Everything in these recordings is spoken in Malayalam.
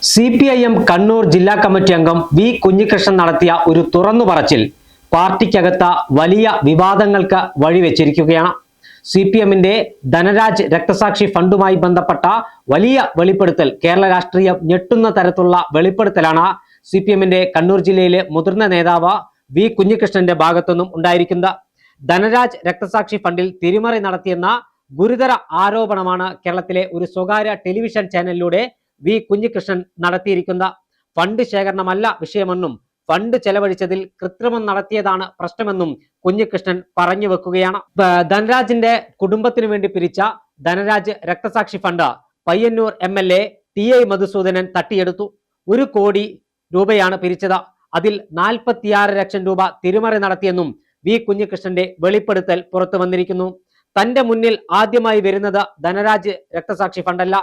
CPIM കണ്ണൂർ ജില്ലാ കമ്മിറ്റി അംഗം വി കുഞ്ഞികൃഷ്ണൻ നടത്തിയ ഒരു തുറന്നുപറച്ചിൽ പാർട്ടിക്കകത്ത വലിയ വിവാദങ്ങൾക്ക് വഴിവെച്ചിരിക്കുകയാണ്. CPMന്റെ ധനരാജ് രക്തസാക്ഷി ഫണ്ടുമായി ബന്ധപ്പെട്ട വലിയ വെളിപ്പെടുത്തൽ, കേരള രാഷ്ട്രീയം ഞെട്ടുന്ന തരത്തിലുള്ള വെളിപ്പെടുത്തലാണ് CPMന്റെ കണ്ണൂർ ജില്ലയിലെ മുതിർന്ന നേതാവ് വി കുഞ്ഞികൃഷ്ണന്റെ ഭാഗത്തുനിന്നും ഉണ്ടായിരിക്കുന്നത്. ധനരാജ് രക്തസാക്ഷി ഫണ്ടിൽ തിരിമറി നടത്തിയെന്ന ഗുരുതര ആരോപണമാണ് കേരളത്തിലെ ഒരു സ്വകാര്യ ടെലിവിഷൻ ചാനലിലൂടെ വി കുഞ്ഞികൃഷ്ണൻ നടത്തിയിരിക്കുന്ന. ഫണ്ട് ശേഖരണമല്ല വിഷയമെന്നും ഫണ്ട് ചെലവഴിച്ചതിൽ കൃത്രിമം നടത്തിയതാണ് പ്രശ്നമെന്നും കുഞ്ഞികൃഷ്ണൻ പറഞ്ഞു വെക്കുകയാണ്. ധനരാജിന്റെ കുടുംബത്തിനു വേണ്ടി പിരിച്ച ധനരാജ് രക്തസാക്ഷി fund Payyanur MLA TI Madhusudanan തട്ടിയെടുത്തു. 1 കോടി രൂപയാണ് പിരിച്ചത്. അതിൽ 46 ലക്ഷം രൂപ തിരിമറി നടത്തിയെന്നും വി കുഞ്ഞികൃഷ്ണന്റെ വെളിപ്പെടുത്തൽ പുറത്തു വന്നിരിക്കുന്നു. തന്റെ മുന്നിൽ ആദ്യമായി വരുന്നത് ധനരാജ് രക്തസാക്ഷി ഫണ്ടല്ല.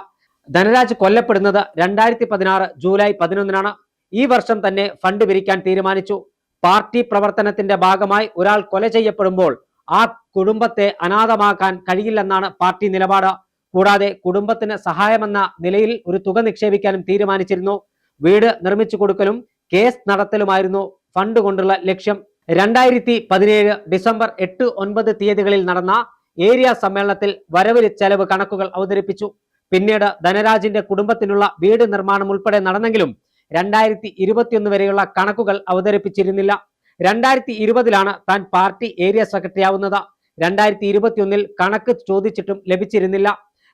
ധനരാജ് കൊല്ലപ്പെടുന്നത് 2016 ജൂലൈ 11-നാണ്. ഈ വർഷം തന്നെ ഫണ്ട് പിരിക്കാൻ തീരുമാനിച്ചു. പാർട്ടി പ്രവർത്തനത്തിന്റെ ഭാഗമായി ഒരാൾ കൊല ചെയ്യപ്പെടുമ്പോൾ ആ കുടുംബത്തെ അനാഥമാക്കാൻ കഴിയില്ലെന്നാണ് പാർട്ടി നിലപാട്. കൂടാതെ കുടുംബത്തിന് സഹായമെന്ന നിലയിൽ ഒരു തുക നിക്ഷേപിക്കാനും തീരുമാനിച്ചിരുന്നു. വീട് നിർമ്മിച്ചു കൊടുക്കലും കേസ് നടത്തലുമായിരുന്നു ഫണ്ട് കൊണ്ടുള്ള ലക്ഷ്യം. 2017 ഡിസംബർ 8, 9 തീയതികളിൽ നടന്ന ഏരിയ സമ്മേളനത്തിൽ വരവ് ചെലവ് കണക്കുകൾ അവതരിപ്പിച്ചു. പിന്നീട് ധനരാജിന്റെ കുടുംബത്തിനുള്ള വീട് നിർമ്മാണം ഉൾപ്പെടെ നടന്നെങ്കിലും 2021 വരെയുള്ള കണക്കുകൾ അവതരിപ്പിച്ചിരുന്നില്ല. 2020-ലാണ് താൻ പാർട്ടി ഏരിയ സെക്രട്ടറി ആവുന്നത്. 2021-ൽ കണക്ക് ചോദിച്ചിട്ടും ലഭിച്ചിരുന്നില്ല.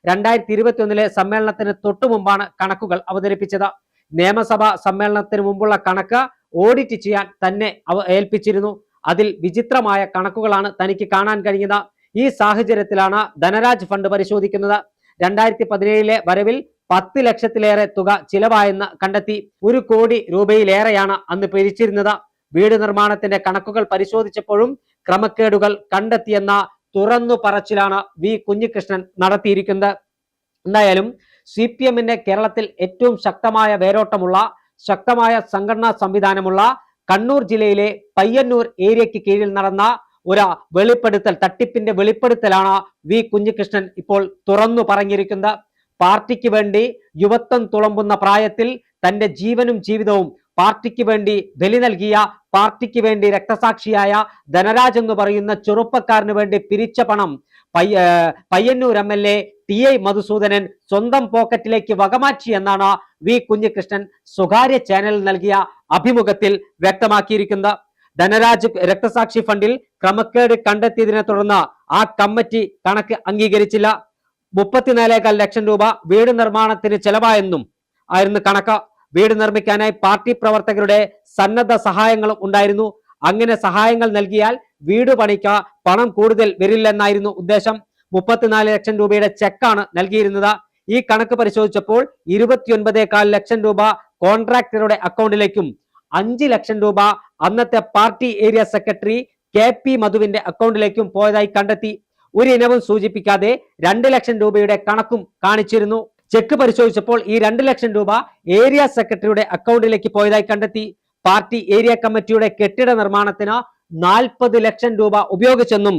2021-ലെ സമ്മേളനത്തിന് തൊട്ടു മുമ്പാണ് കണക്കുകൾ അവതരിപ്പിച്ചത്. നിയമസഭാ സമ്മേളനത്തിന് മുമ്പുള്ള കണക്ക് ഓഡിറ്റ് ചെയ്യാൻ തന്നെ ഏൽപ്പിച്ചിരുന്നു. അതിൽ വിചിത്രമായ കണക്കുകളാണ് തനിക്ക് കാണാൻ കഴിഞ്ഞത്. ഈ സാഹചര്യത്തിലാണ് ധനരാജ് ഫണ്ട് പരിശോധിക്കുന്നത്. 2017-ലെ വരവിൽ 10 ലക്ഷത്തിലേറെ തുക ചിലവായെന്ന് കണ്ടെത്തി. 1 കോടി രൂപയിലേറെയാണ് അന്ന് പിരിച്ചിരുന്നത്. വീട് നിർമ്മാണത്തിന്റെ കണക്കുകൾ പരിശോധിച്ചപ്പോഴും ക്രമക്കേടുകൾ കണ്ടെത്തിയെന്ന തുറന്നു പറച്ചിലാണ് വി കുഞ്ഞികൃഷ്ണൻ നടത്തിയിരിക്കുന്നത്. എന്തായാലും CPMന്റെ കേരളത്തിൽ ഏറ്റവും ശക്തമായ വേരോട്ടമുള്ള, ശക്തമായ സംഘടനാ സംവിധാനമുള്ള കണ്ണൂർ ജില്ലയിലെ പയ്യന്നൂർ ഏരിയയ്ക്ക് കീഴിൽ നടന്ന ഒരു വെളിപ്പെടുത്തൽ, തട്ടിപ്പിന്റെ വെളിപ്പെടുത്തലാണ് വി കുഞ്ഞികൃഷ്ണൻ ഇപ്പോൾ തുറന്നു പറഞ്ഞിരിക്കുന്നത്. പാർട്ടിക്ക് വേണ്ടി യുവത്വം തുളുമ്പുന്ന പ്രായത്തിൽ തന്റെ ജീവനും ജീവിതവും പാർട്ടിക്ക് വേണ്ടി ബലി നൽകിയ, പാർട്ടിക്ക് വേണ്ടി രക്തസാക്ഷിയായ ധനരാജ് എന്ന് പറയുന്ന ചെറുപ്പക്കാരന് വേണ്ടി പിരിച്ച പണം പയ്യന്നൂർ MLA TI മധുസൂദനൻ സ്വന്തം പോക്കറ്റിലേക്ക് വകമാറ്റി എന്നാണ് വി കുഞ്ഞികൃഷ്ണൻ സ്വകാര്യ ചാനലിൽ നൽകിയ അഭിമുഖത്തിൽ വ്യക്തമാക്കിയിരിക്കുന്നത്. ധനരാജ് രക്തസാക്ഷി ഫണ്ടിൽ ക്രമക്കേട് കണ്ടെത്തിയതിനെ തുടർന്ന് ആ കമ്മിറ്റി കണക്ക് അംഗീകരിച്ചില്ല. 34,4 ലക്ഷം രൂപ വീട് നിർമ്മാണത്തിന് ചെലവായെന്നും ആയിരുന്നു കണക്ക്. വീട് നിർമ്മിക്കാനായി പാർട്ടി പ്രവർത്തകരുടെ സന്നദ്ധ സഹായങ്ങളും ഉണ്ടായിരുന്നു. അങ്ങനെ സഹായങ്ങൾ നൽകിയാൽ വീട് പണിക്ക് പണം കൂടുതൽ വരില്ലെന്നായിരുന്നു ഉദ്ദേശം. 34 ലക്ഷം രൂപയുടെ ചെക്കാണ് നൽകിയിരുന്നത്. ഈ കണക്ക് പരിശോധിച്ചപ്പോൾ 29,4 ലക്ഷം രൂപ കോൺട്രാക്ടറുടെ അക്കൗണ്ടിലേക്കും 5 ലക്ഷം രൂപ അന്നത്തെ പാർട്ടി ഏരിയ സെക്രട്ടറി KP മധുവിന്റെ അക്കൗണ്ടിലേക്കും പോയതായി കണ്ടെത്തി. ഒരു ഇനവും സൂചിപ്പിക്കാതെ 2 ലക്ഷം രൂപയുടെ കണക്കും കാണിച്ചിരുന്നു. ചെക്ക് പരിശോധിച്ചപ്പോൾ ഈ 2 ലക്ഷം രൂപ ഏരിയ സെക്രട്ടറിയുടെ അക്കൗണ്ടിലേക്ക് പോയതായി കണ്ടെത്തി. പാർട്ടി ഏരിയ കമ്മിറ്റിയുടെ കെട്ടിട നിർമ്മാണത്തിന് 40 ലക്ഷം രൂപ ഉപയോഗിച്ചെന്നും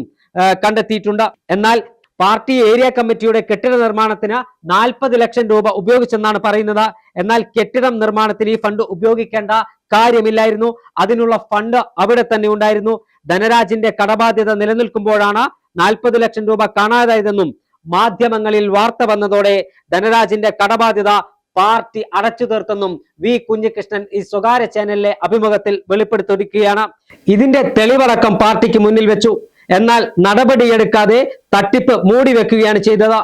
കണ്ടെത്തിയിട്ടുണ്ട്. എന്നാൽ പാർട്ടി ഏരിയ കമ്മിറ്റിയുടെ കെട്ടിട നിർമ്മാണത്തിന് 40 ലക്ഷം രൂപ ഉപയോഗിച്ചെന്നാണ് പറയുന്നത്. എന്നാൽ കെട്ടിടം നിർമ്മാണത്തിന് ഈ ഫണ്ട് ഉപയോഗിക്കേണ്ട കാര്യമില്ലായിരുന്നു. അതിനുള്ള ഫണ്ട് അവിടെ തന്നെ ഉണ്ടായിരുന്നു. ധനരാജിന്റെ കടബാധ്യത നിലനിൽക്കുമ്പോഴാണ് 40 ലക്ഷം രൂപ കാണാതായതെന്നും മാധ്യമങ്ങളിൽ വാർത്ത വന്നതോടെ ധനരാജിന്റെ കടബാധ്യത പാർട്ടി അടച്ചു തീർത്തെന്നും വി കുഞ്ഞികൃഷ്ണൻ ഈ സ്വകാര്യ ചാനലിലെ അഭിമുഖത്തിൽ വെളിപ്പെടുത്തിയിരിക്കുകയാണ്. ഇതിന്റെ തെളിവടക്കം പാർട്ടിക്ക് മുന്നിൽ വെച്ചു. എന്നാൽ നടപടിയെടുക്കാതെ തട്ടിപ്പ് മൂടി വെക്കുകയാണ് ചെയ്തത്.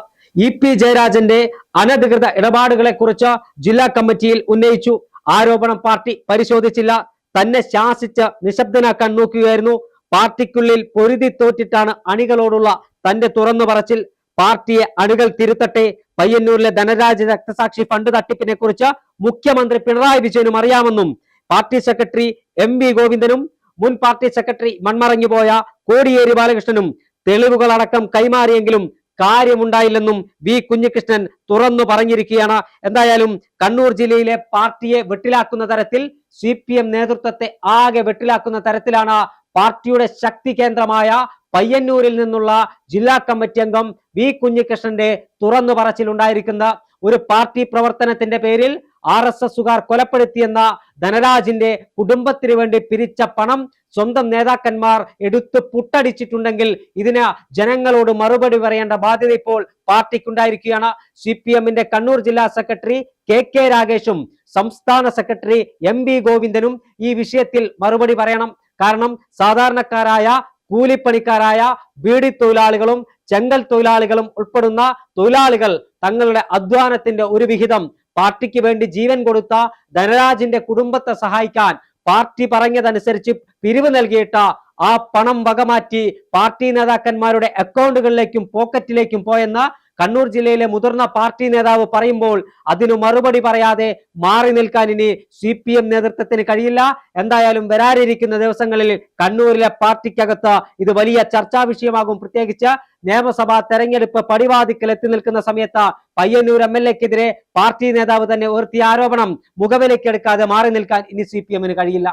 EP ജയരാജന്റെ അനധികൃത ഇടപാടുകളെ കുറിച്ച് ജില്ലാ കമ്മിറ്റിയിൽ ഉന്നയിച്ചു. ആരോപണം പാർട്ടി പരിശോധിച്ചില്ല. തന്നെ ശാസിച്ച് നിശബ്ദനാക്കാൻ നോക്കുകയായിരുന്നു. പാർട്ടിക്കുള്ളിൽ പൊരുതി തോറ്റിട്ടാണ് അണികളോടുള്ള തന്റെ തുറന്നു പറച്ചിൽ. പാർട്ടിയെ അണികൾ തിരുത്തട്ടെ. പയ്യന്നൂരിലെ ധനരാജ് രക്തസാക്ഷി ഫണ്ട് തട്ടിപ്പിനെ കുറിച്ച് മുഖ്യമന്ത്രി പിണറായി വിജയനും അറിയാമെന്നും പാർട്ടി സെക്രട്ടറി MV ഗോവിന്ദനും മുൻ പാർട്ടി സെക്രട്ടറി മൺമറഞ്ഞുപോയ കോടിയേരി ബാലകൃഷ്ണനും തെളിവുകളടക്കം കൈമാറിയെങ്കിലും കാര്യമുണ്ടായില്ലെന്നും വി കുഞ്ഞികൃഷ്ണൻ തുറന്നു പറഞ്ഞിരിക്കുകയാണ്. എന്തായാലും കണ്ണൂർ ജില്ലയിലെ പാർട്ടിയെ വെട്ടിലാക്കുന്ന തരത്തിൽ, CPM നേതൃത്വത്തെ ആകെ വെട്ടിലാക്കുന്ന തരത്തിലാണ് പാർട്ടിയുടെ ശക്തി കേന്ദ്രമായ പയ്യന്നൂരിൽ നിന്നുള്ള ജില്ലാ കമ്മിറ്റി അംഗം വി കുഞ്ഞികൃഷ്ണന്റെ തുറന്നു പറച്ചിലുണ്ടായിരിക്കുന്ന. ഒരു പാർട്ടി പ്രവർത്തനത്തിന്റെ പേരിൽ RSSുകാർ കൊലപ്പെടുത്തിയെന്ന ധനരാജിന്റെ കുടുംബത്തിന് വേണ്ടി പിരിച്ച പണം സ്വന്തം നേതാക്കന്മാർ എടുത്ത് പുട്ടടിച്ചിട്ടുണ്ടെങ്കിൽ ഇതിന് ജനങ്ങളോട് മറുപടി പറയേണ്ട ബാധ്യത ഇപ്പോൾ പാർട്ടിക്കുണ്ടായിരിക്കുകയാണ്. CPM-ന്റെ കണ്ണൂർ ജില്ലാ സെക്രട്ടറി KK രാഗേഷും സംസ്ഥാന സെക്രട്ടറി MB ഗോവിന്ദനും ഈ വിഷയത്തിൽ മറുപടി പറയണം. കാരണം സാധാരണക്കാരായ കൂലിപ്പണിക്കാരായ ബീഡി തൊഴിലാളികളും ചെങ്കൽ തൊഴിലാളികളും ഉൾപ്പെടുന്ന തൊഴിലാളികൾ തങ്ങളുടെ അധ്വാനത്തിന്റെ ഒരു വിഹിതം പാർട്ടിക്ക് വേണ്ടി ജീവൻ കൊടുത്ത ധനരാജിന്റെ കുടുംബത്തെ സഹായിക്കാൻ പാർട്ടി പറഞ്ഞതനുസരിച്ച് പിരിവ് നൽകിയിട്ട് ആ പണം വകമാറ്റി പാർട്ടി നേതാക്കന്മാരുടെ അക്കൗണ്ടുകളിലേക്കും പോക്കറ്റിലേക്കും പോയെന്ന് കണ്ണൂർ ജില്ലയിലെ മുതിർന്ന പാർട്ടി നേതാവ് പറയുമ്പോൾ അതിനു മറുപടി പറയാതെ മാറി നിൽക്കാൻ ഇനി CPM നേതൃത്വത്തിന് കഴിയില്ല. എന്തായാലും വരാനിരിക്കുന്ന ദിവസങ്ങളിൽ കണ്ണൂരിലെ പാർട്ടിക്കകത്ത് ഇത് വലിയ ചർച്ചാ വിഷയമാകും. പ്രത്യേകിച്ച് നിയമസഭാ തെരഞ്ഞെടുപ്പ് പടിവാതിക്കൽ എത്തി നിൽക്കുന്ന സമയത്ത് പയ്യന്നൂർ MLA-ക്കെതിരെ പാർട്ടി നേതാവ് തന്നെ ഉയർത്തിയ ആരോപണം മുഖവിലയ്ക്കെടുക്കാതെ മാറി നിൽക്കാൻ ഇനി CPM-ന് കഴിയില്ല.